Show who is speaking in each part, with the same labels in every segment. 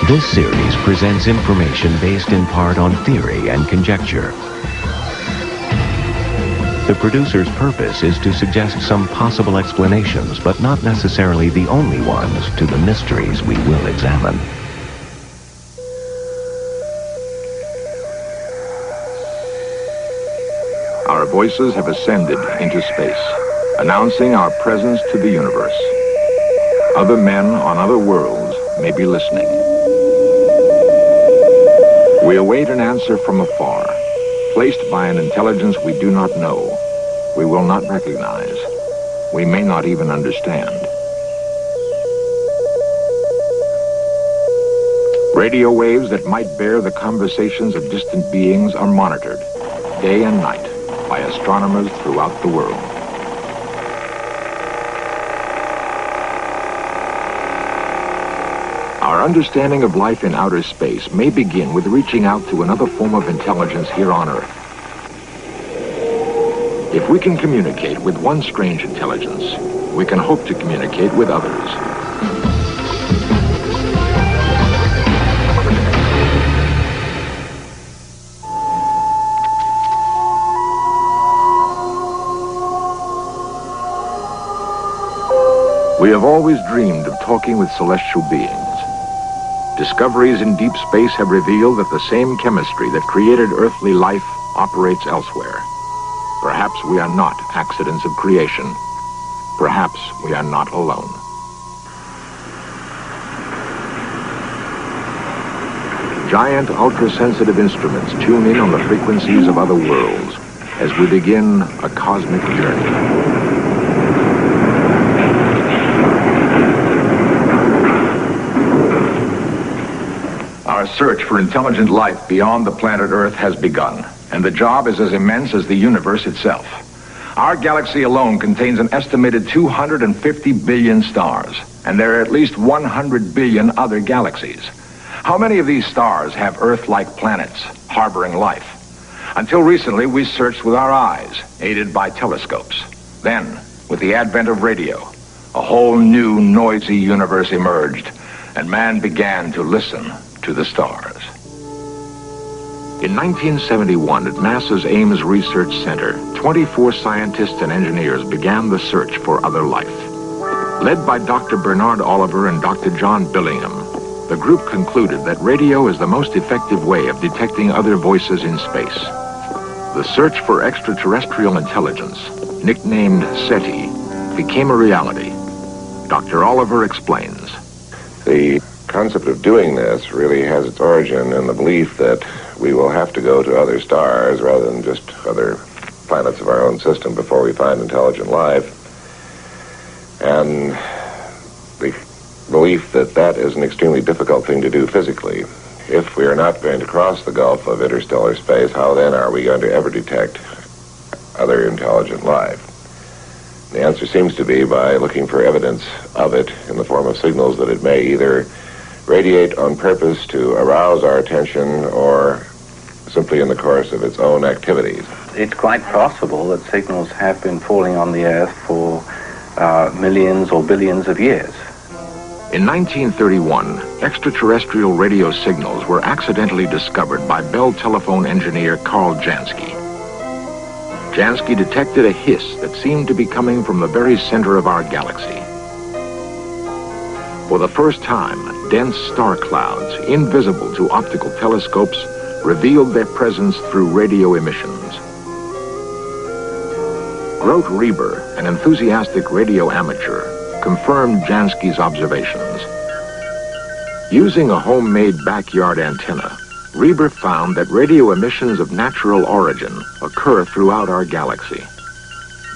Speaker 1: This series presents information based in part on theory and conjecture. The producer's purpose is to suggest some possible explanations, but not necessarily the only ones, to the mysteries we will examine.
Speaker 2: Our voices have ascended into space, announcing our presence to the universe. Other men on other worlds may be listening. We await an answer from afar, placed by an intelligence we do not know, we will not recognize, we may not even understand. Radio waves that might bear the conversations of distant beings are monitored, day and night, by astronomers throughout the world. Our understanding of life in outer space may begin with reaching out to another form of intelligence here on Earth. If we can communicate with one strange intelligence, we can hope to communicate with others. We have always dreamed of talking with celestial beings. Discoveries in deep space have revealed that the same chemistry that created earthly life operates elsewhere. Perhaps we are not accidents of creation. Perhaps we are not alone. Giant ultra-sensitive instruments tune in on the frequencies of other worlds as we begin a cosmic journey. Our search for intelligent life beyond the planet Earth has begun, and the job is as immense as the universe itself. Our galaxy alone contains an estimated 250 billion stars, and there are at least 100 billion other galaxies. How many of these stars have Earth-like planets harboring life? Until recently, we searched with our eyes, aided by telescopes. Then, with the advent of radio, a whole new noisy universe emerged, and man began to listen to the stars. In 1971, at NASA's Ames Research Center, 24 scientists and engineers began the search for other life. Led by Dr. Bernard Oliver and Dr. John Billingham, the group concluded that radio is the most effective way of detecting other voices in space. The search for extraterrestrial intelligence, nicknamed SETI, became a reality. Dr. Oliver explains.
Speaker 3: The concept of doing this really has its origin in the belief that we will have to go to other stars rather than just other planets of our own system before we find intelligent life. And the belief that that is an extremely difficult thing to do physically. If we are not going to cross the gulf of interstellar space, how then are we going to ever detect other intelligent life? The answer seems to be by looking for evidence of it in the form of signals that it may either radiate on purpose to arouse our attention or simply in the course of its own activities.
Speaker 4: It's quite possible that signals have been falling on the Earth for millions or billions of years.
Speaker 2: In 1931, extraterrestrial radio signals were accidentally discovered by Bell telephone engineer Carl Jansky. Jansky detected a hiss that seemed to be coming from the very center of our galaxy. For the first time, dense star clouds, invisible to optical telescopes, revealed their presence through radio emissions. Grote Reber, an enthusiastic radio amateur, confirmed Jansky's observations. Using a homemade backyard antenna, Reber found that radio emissions of natural origin occur throughout our galaxy.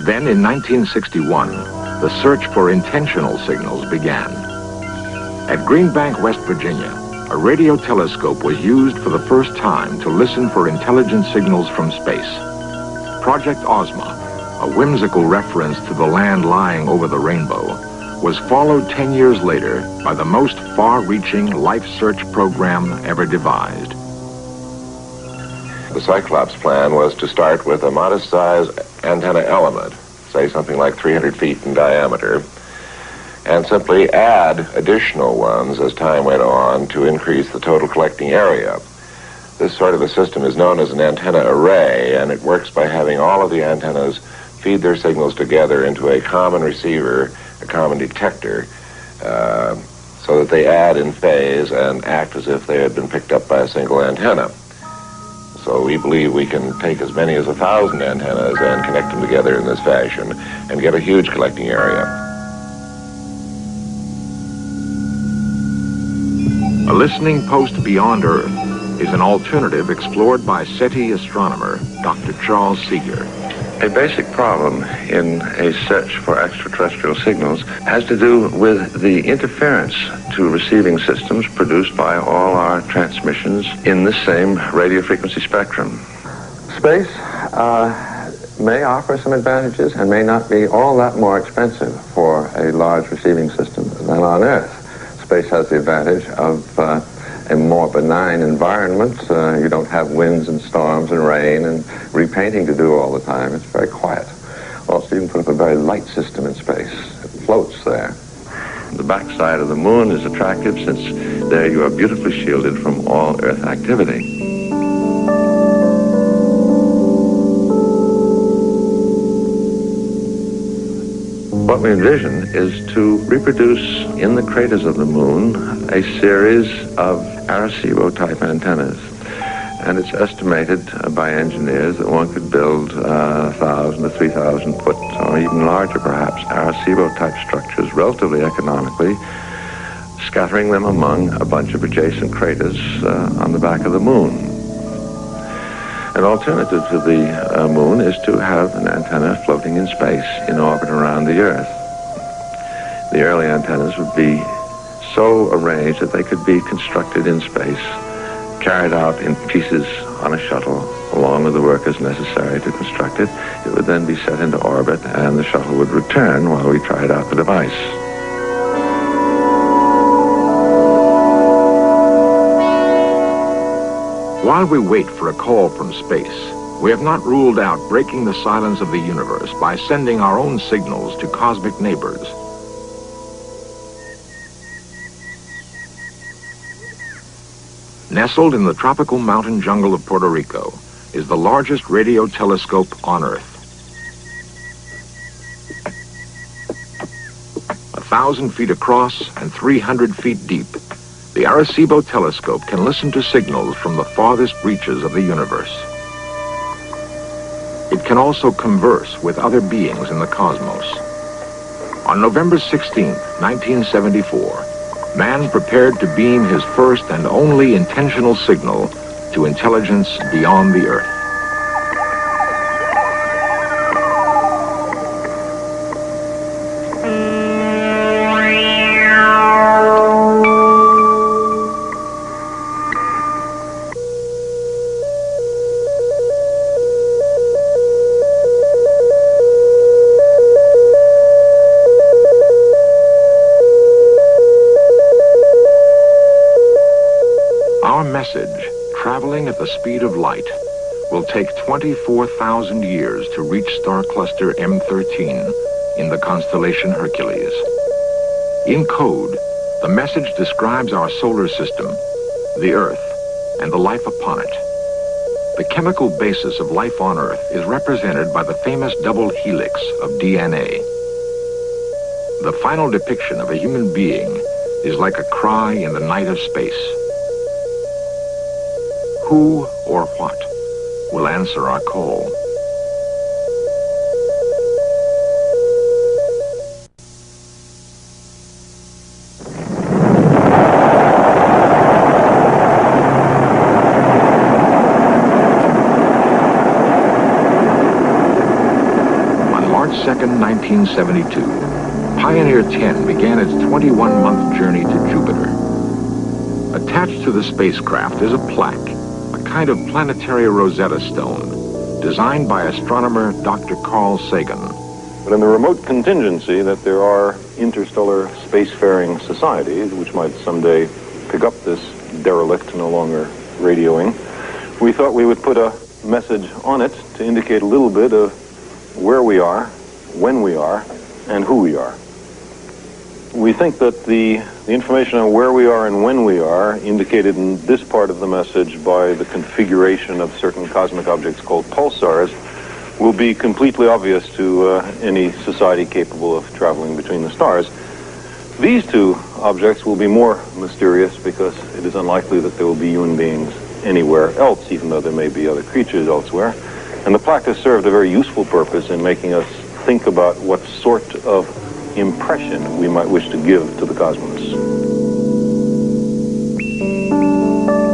Speaker 2: Then in 1961, the search for intentional signals began. At Green Bank, West Virginia, a radio telescope was used for the first time to listen for intelligent signals from space. Project Ozma, a whimsical reference to the land lying over the rainbow, was followed 10 years later by the most far-reaching life search program ever devised.
Speaker 3: The Cyclops plan was to start with a modest-sized antenna element, say something like 300 feet in diameter, and simply add additional ones as time went on to increase the total collecting area. This sort of a system is known as an antenna array, and it works by having all of the antennas feed their signals together into a common receiver, a common detector, so that they add in phase and act as if they had been picked up by a single antenna. So we believe we can take as many as 1,000 antennas and connect them together in this fashion and get a huge collecting area.
Speaker 2: A listening post beyond Earth is an alternative explored by SETI astronomer Dr. Charles Seeger.
Speaker 5: A basic problem in a search for extraterrestrial signals has to do with the interference to receiving systems produced by all our transmissions in the same radio frequency spectrum. Space may offer some advantages and may not be all that more expensive for a large receiving system than on Earth. Space has the advantage of a more benign environment. You don't have winds and storms and rain and repainting to do all the time. It's very quiet. Also, you can put up a very light system in space. It floats there. The backside of the moon is attractive since there you are beautifully shielded from all Earth activity. What we envision is to reproduce in the craters of the moon a series of Arecibo-type antennas. And it's estimated by engineers that one could build 1,000 to 3,000 foot, or even larger perhaps, Arecibo-type structures relatively economically, scattering them among a bunch of adjacent craters on the back of the moon. An alternative to the moon is to have an antenna floating in space in orbit around the Earth. The early antennas would be so arranged that they could be constructed in space, carried out in pieces on a shuttle, along with the workers necessary to construct it. It would then be set into orbit, and the shuttle would return while we tried out the device.
Speaker 2: While we wait for a call from space, we have not ruled out breaking the silence of the universe by sending our own signals to cosmic neighbors. Nestled in the tropical mountain jungle of Puerto Rico is the largest radio telescope on Earth. 1,000 feet across and 300 feet deep, the Arecibo telescope can listen to signals from the farthest reaches of the universe. It can also converse with other beings in the cosmos. On November 16, 1974, man prepared to beam his first and only intentional signal to intelligence beyond the Earth. Our message, traveling at the speed of light, will take 24,000 years to reach star cluster M13 in the constellation Hercules. In code, the message describes our solar system, the Earth, and the life upon it. The chemical basis of life on Earth is represented by the famous double helix of DNA. The final depiction of a human being is like a cry in the night of space. Who or what will answer our call? On March 2nd, 1972, Pioneer 10 began its 21-month journey to Jupiter. Attached to the spacecraft is a plaque, a kind of planetary Rosetta Stone, designed by astronomer Dr. Carl Sagan.
Speaker 6: But in the remote contingency that there are interstellar spacefaring societies which might someday pick up this derelict no longer radioing, we thought we would put a message on it to indicate a little bit of where we are, when we are, and who we are. We think that the information on where we are and when we are, indicated in this part of the message by the configuration of certain cosmic objects called pulsars, will be completely obvious to any society capable of traveling between the stars. These two objects will be more mysterious because it is unlikely that there will be human beings anywhere else, even though there may be other creatures elsewhere. And the plaque has served a very useful purpose in making us think about what sort of impression we might wish to give to the cosmos.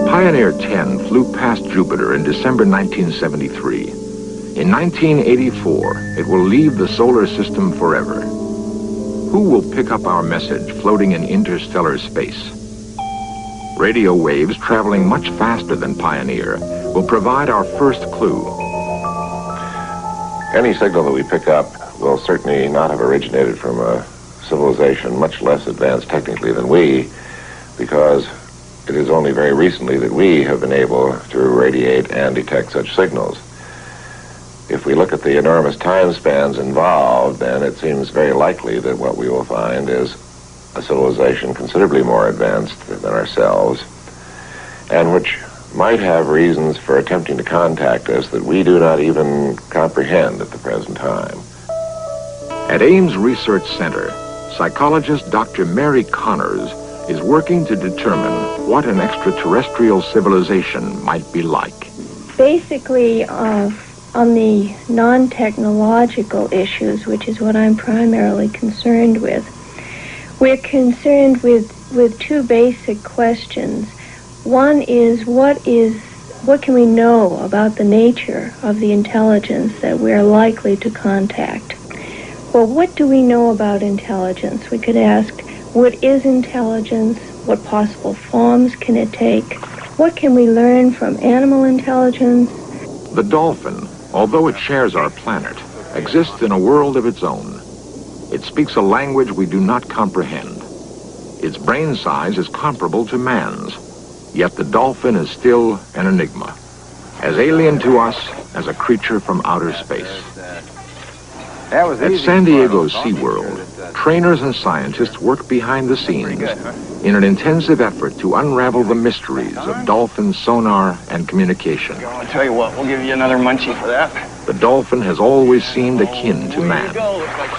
Speaker 2: Pioneer 10 flew past Jupiter in December 1973. In 1984, it will leave the solar system forever. Who will pick up our message floating in interstellar space? Radio waves traveling much faster than Pioneer will provide our first clue.
Speaker 3: Any signal that we pick up will certainly not have originated from a civilization much less advanced technically than we, because it is only very recently that we have been able to radiate and detect such signals. If we look at the enormous time spans involved, then it seems very likely that what we will find is a civilization considerably more advanced than ourselves, and which might have reasons for attempting to contact us that we do not even comprehend at the present time.
Speaker 2: At Ames Research Center, psychologist Dr. Mary Connors is working to determine what an extraterrestrial civilization might be like.
Speaker 7: Basically, on the non-technological issues, which is what I'm primarily concerned with, we're concerned with two basic questions. One is what can we know about the nature of the intelligence that we're likely to contact? Well, what do we know about intelligence? We could ask, what is intelligence? What possible forms can it take? What can we learn from animal intelligence?
Speaker 2: The dolphin, although it shares our planet, exists in a world of its own. It speaks a language we do not comprehend. Its brain size is comparable to man's, yet the dolphin is still an enigma, as alien to us as a creature from outer space. At San Diego's SeaWorld, trainers and scientists work behind the scenes in an intensive effort to unravel the mysteries of dolphin sonar and communication.
Speaker 8: I'll tell you what, we'll give you another munchie for that.
Speaker 2: The dolphin has always seemed akin to man,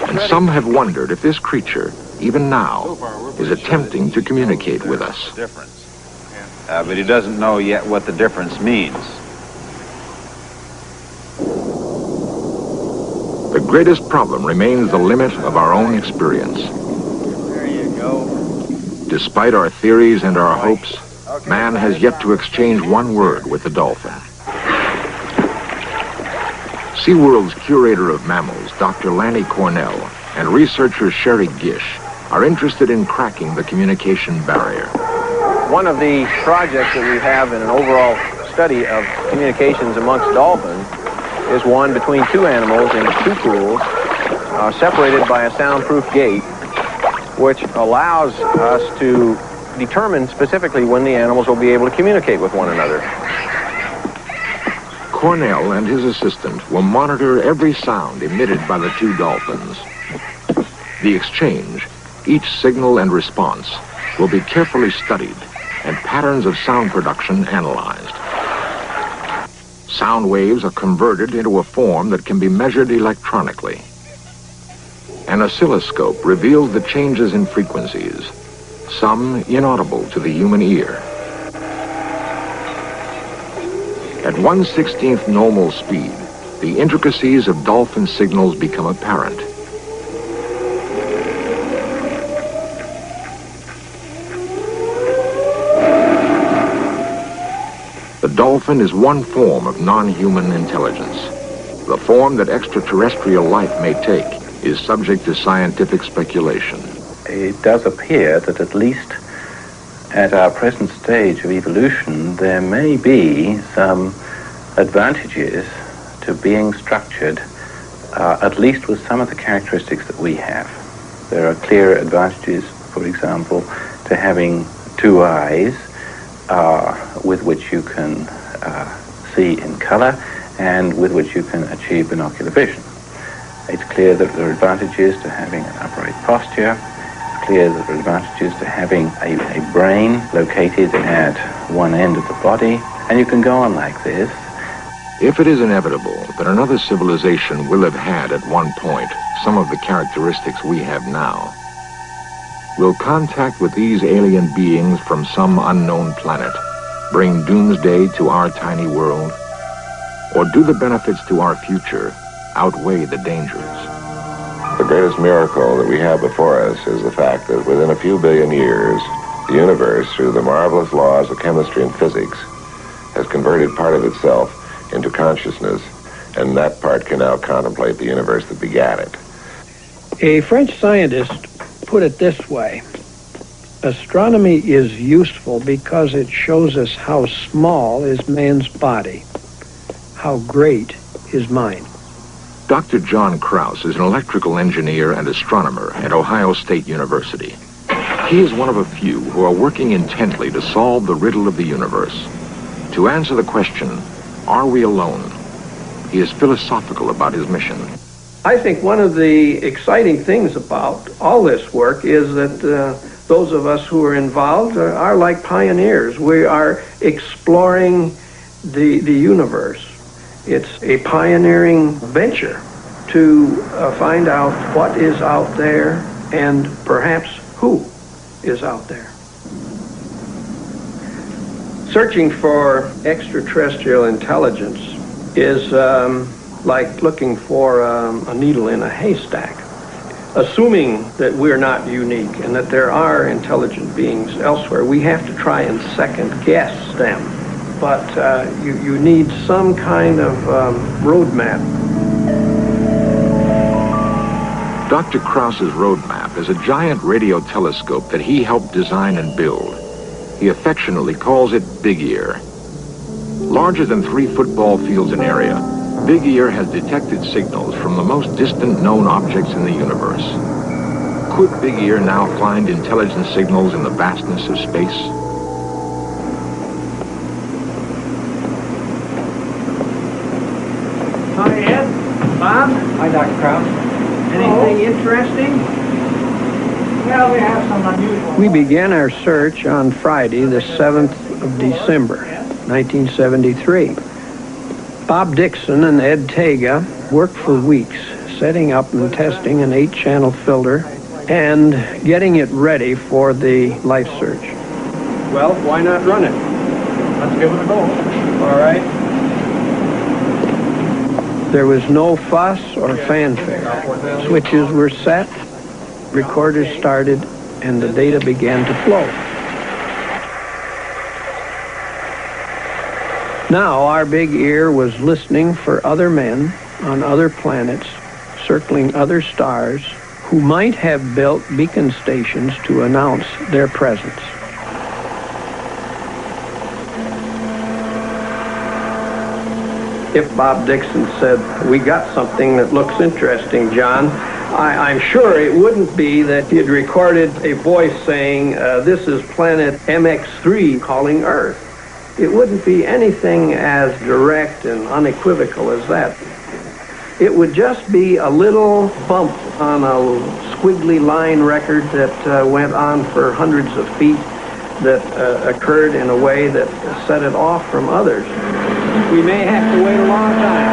Speaker 2: and some have wondered if this creature, even now, is attempting to communicate with us.
Speaker 9: But he doesn't know yet what the difference means.
Speaker 2: The greatest problem remains the limit of our own experience.
Speaker 8: There you go.
Speaker 2: Despite our theories and our hopes, man has yet to exchange one word with the dolphin. SeaWorld's curator of mammals, Dr. Lanny Cornell, and researcher Sherry Gish are interested in cracking the communication barrier.
Speaker 10: One of the projects that we have in an overall study of communications amongst dolphins is one between two animals in two pools, separated by a soundproof gate, which allows us to determine specifically when the animals will be able to communicate with one another.
Speaker 2: Cornell and his assistant will monitor every sound emitted by the two dolphins. The exchange, each signal and response, will be carefully studied and patterns of sound production analyzed. Sound waves are converted into a form that can be measured electronically. An oscilloscope reveals the changes in frequencies, some inaudible to the human ear. At 1/16th normal speed, the intricacies of dolphin signals become apparent. The dolphin is one form of non-human intelligence. The form that extraterrestrial life may take is subject to scientific speculation.
Speaker 4: It does appear that at least at our present stage of evolution, there may be some advantages to being structured, at least with some of the characteristics that we have. There are clear advantages, for example, to having two eyes, with which you can see in color and with which you can achieve binocular vision. It's clear that there are advantages to having an upright posture. It's clear that there are advantages to having a brain located at one end of the body, and you can go on like this.
Speaker 2: If it is inevitable that another civilization will have had at one point some of the characteristics we have now, will contact with these alien beings from some unknown planet bring doomsday to our tiny world? Or do the benefits to our future outweigh the dangers?
Speaker 3: The greatest miracle that we have before us is the fact that within a few billion years, the universe, through the marvelous laws of chemistry and physics, has converted part of itself into consciousness, and that part can now contemplate the universe that begat it.
Speaker 11: A French scientist put it this way: astronomy is useful because it shows us how small is man's body, how great his mind.
Speaker 2: Dr. John Krause is an electrical engineer and astronomer at Ohio State University. He is one of a few who are working intently to solve the riddle of the universe. To answer the question, are we alone? He is philosophical about his mission.
Speaker 11: I think one of the exciting things about all this work is that those of us who are involved are like pioneers. We are exploring the universe. It's a pioneering venture to find out what is out there and perhaps who is out there. Searching for extraterrestrial intelligence is like looking for a needle in a haystack. Assuming that we're not unique and that there are intelligent beings elsewhere, we have to try and second guess them. But you need some kind of roadmap.
Speaker 2: Dr. Krause's roadmap is a giant radio telescope that he helped design and build. He affectionately calls it Big Ear. Larger than 3 football fields in area, Big Ear has detected signals from the most distant known objects in the universe. Could Big Ear now find intelligent signals in the vastness of space?
Speaker 11: Hi, Ed. Bob.
Speaker 12: Hi, Dr. Krause.
Speaker 11: Anything interesting?
Speaker 12: Well, we have some unusual...
Speaker 11: We began our search on Friday, the 7th of December, 1973. Bob Dixon and Ed Tega worked for weeks, setting up and testing an 8-channel filter and getting it ready for the life search. Well, why not run it?
Speaker 12: Let's give it a go.
Speaker 11: All right. There was no fuss or fanfare. Switches were set, recorders started, and the data began to flow. Now our Big Ear was listening for other men on other planets, circling other stars, who might have built beacon stations to announce their presence. If Bob Dixon said, "We got something that looks interesting, John," I'm sure it wouldn't be that he had recorded a voice saying, "This is planet MX3 calling Earth." It wouldn't be anything as direct and unequivocal as that. It would just be a little bump on a squiggly line record that went on for hundreds of feet that occurred in a way that set it off from others. We may have to wait a long time.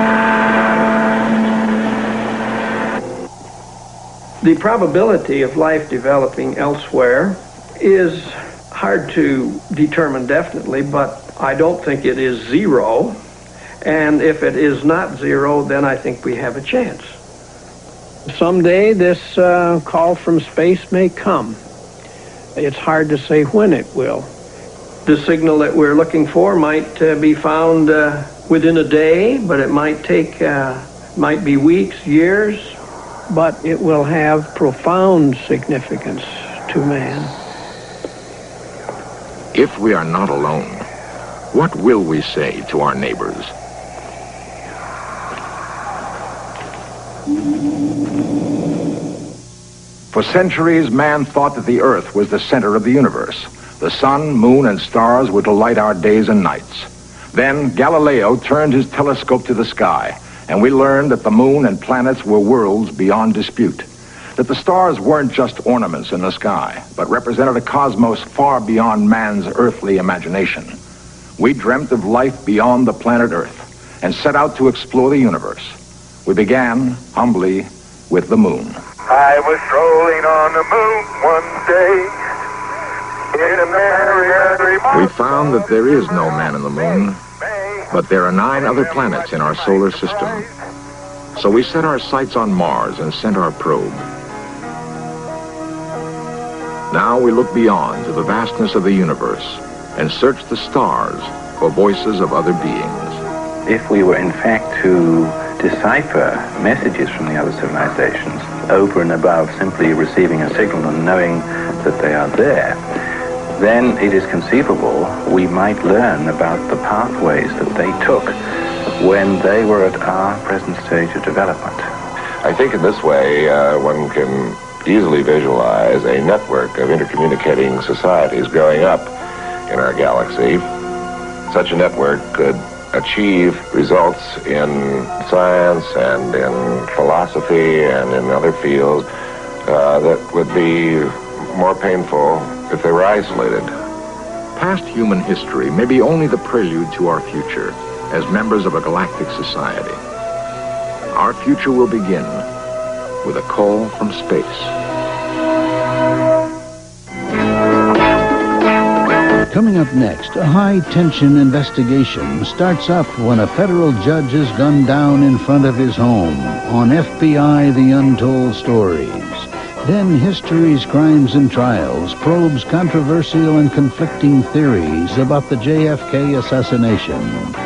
Speaker 11: The probability of life developing elsewhere is hard to determine definitely, but I don't think it is 0. And if it is not 0, then I think we have a chance. Someday this call from space may come. It's hard to say when it will. The signal that we're looking for might be found within a day, but it might take, might be weeks, years, but it will have profound significance to man.
Speaker 2: If we are not alone, what will we say to our neighbors? For centuries, man thought that the Earth was the center of the universe. The sun, moon, and stars were to light our days and nights. Then Galileo turned his telescope to the sky, and we learned that the moon and planets were worlds beyond dispute. that the stars weren't just ornaments in the sky, but represented a cosmos far beyond man's earthly imagination. We dreamt of life beyond the planet Earth and set out to explore the universe. We began, humbly, with the moon.
Speaker 13: I was strolling on the moon one day in a merry
Speaker 2: We found that there is no man in the moon, but there are 9 other planets in our solar system. So we set our sights on Mars and sent our probe. Now we look beyond to the vastness of the universe and search the stars for voices of other beings.
Speaker 4: If we were in fact to decipher messages from the other civilizations over and above simply receiving a signal and knowing that they are there, then it is conceivable we might learn about the pathways that they took when they were at our present stage of development.
Speaker 3: I think in this way, one can easily visualize a network of intercommunicating societies growing up in our galaxy. Such a network could achieve results in science and in philosophy and in other fields that would be more painful if they were isolated.
Speaker 2: Past human history may be only the prelude to our future as members of a galactic society. Our future will begin with a call from space.
Speaker 14: Coming up next, a high-tension investigation starts up when a federal judge is gunned down in front of his home on FBI The Untold Stories. Then History's Crimes and Trials probes controversial and conflicting theories about the JFK assassination.